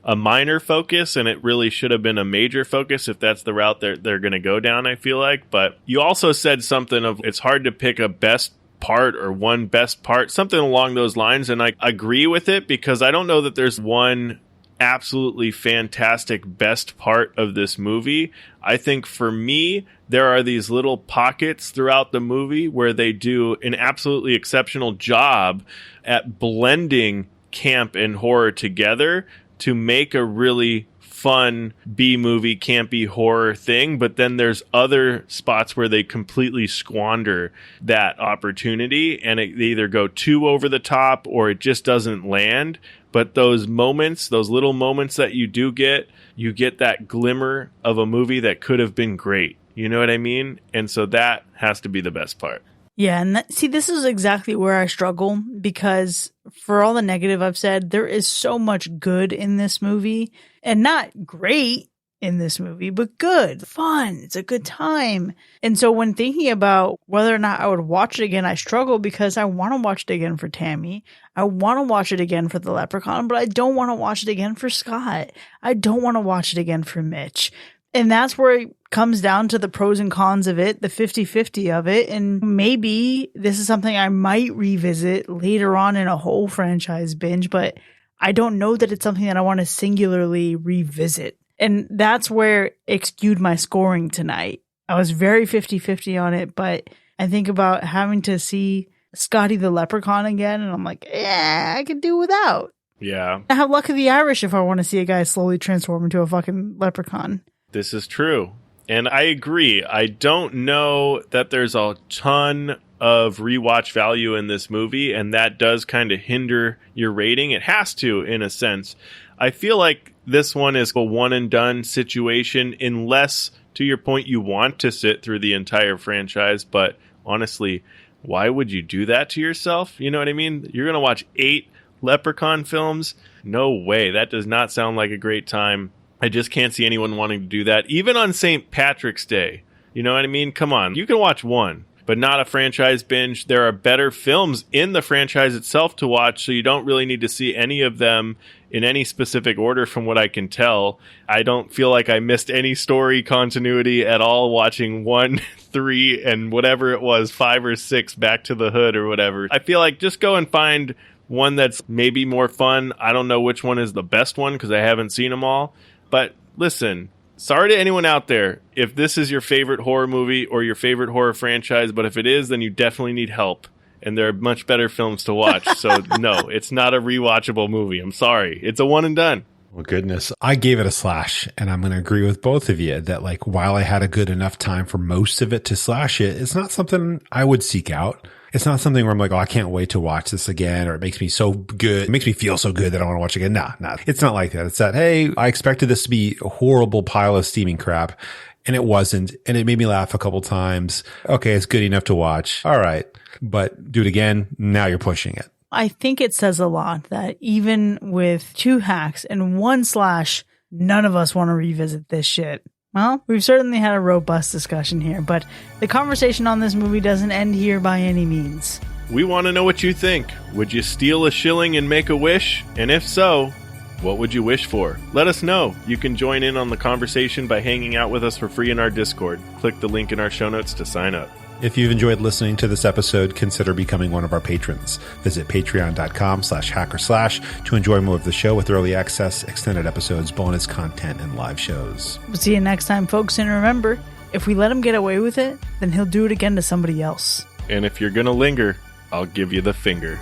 a minor focus, and it really should have been a major focus if that's the route they're going to go down, I feel like. But you also said something of it's hard to pick a best part or one best part, something along those lines. And I agree with it because I don't know that there's one absolutely fantastic best part of this movie. I think for me, there are these little pockets throughout the movie where they do an absolutely exceptional job at blending camp and horror together to make a really fun B-movie, campy horror thing, but then there's other spots where they completely squander that opportunity, and they either go too over the top or it just doesn't land. But those moments, those little moments that you do get, you get that glimmer of a movie that could have been great. You know what I mean? And so that has to be the best part. Yeah, and see, this is exactly where I struggle, because for all the negative I've said, there is so much good in this movie, and not great in this movie, but good, fun. It's a good time. And so when thinking about whether or not I would watch it again, I struggle because I want to watch it again for Tammy. I want to watch it again for the Leprechaun, but I don't want to watch it again for Scott. I don't want to watch it again for Mitch. And that's where it comes down to the pros and cons of it, the 50-50 of it. And maybe this is something I might revisit later on in a whole franchise binge, but I don't know that it's something that I want to singularly revisit. And that's where it skewed my scoring tonight. I was very 50-50 on it, but I think about having to see Scotty the Leprechaun again, and I'm like, yeah, I could do without. Yeah. I have Luck of the Irish if I want to see a guy slowly transform into a fucking leprechaun. This is true. And I agree. I don't know that there's a ton of rewatch value in this movie, and that does kind of hinder your rating. It has to, in a sense. I feel like this one is a one-and-done situation, unless, to your point, you want to sit through the entire franchise. But honestly, why would you do that to yourself? You know what I mean? You're going to watch 8 Leprechaun films? No way. That does not sound like a great time. I just can't see anyone wanting to do that, even on St. Patrick's Day. You know what I mean? Come on. You can watch one, but not a franchise binge. There are better films in the franchise itself to watch, so you don't really need to see any of them in any specific order from what I can tell. I don't feel like I missed any story continuity at all watching 1, 3, and whatever it was, 5 or 6 Back to the Hood or whatever. I feel like just go and find one that's maybe more fun. I don't know which one is the best one because I haven't seen them all. But listen, sorry to anyone out there if this is your favorite horror movie or your favorite horror franchise, but if it is, then you definitely need help. And there are much better films to watch. So no, it's not a rewatchable movie. I'm sorry. It's a one and done. Well, goodness. I gave it a slash, and I'm going to agree with both of you that, like, while I had a good enough time for most of it to slash it, it's not something I would seek out. It's not something where I'm like, oh, I can't wait to watch this again, or it makes me so good. It makes me feel so good that I want to watch it again. Nah. It's not like that. It's that, hey, I expected this to be a horrible pile of steaming crap, and it wasn't, and it made me laugh a couple times. Okay, it's good enough to watch. All right. But do it again. Now you're pushing it. I think it says a lot that even with 2 hacks and 1 slash, none of us want to revisit this shit. Well, we've certainly had a robust discussion here, but the conversation on this movie doesn't end here by any means. We want to know what you think. Would you steal a shilling and make a wish? And if so, what would you wish for? Let us know. You can join in on the conversation by hanging out with us for free in our Discord. Click the link in our show notes to sign up. If you've enjoyed listening to this episode, consider becoming one of our patrons. Visit patreon.com/hackerslash to enjoy more of the show with early access, extended episodes, bonus content, and live shows. We'll see you next time, folks. And remember, if we let him get away with it, then he'll do it again to somebody else. And if you're going to linger, I'll give you the finger.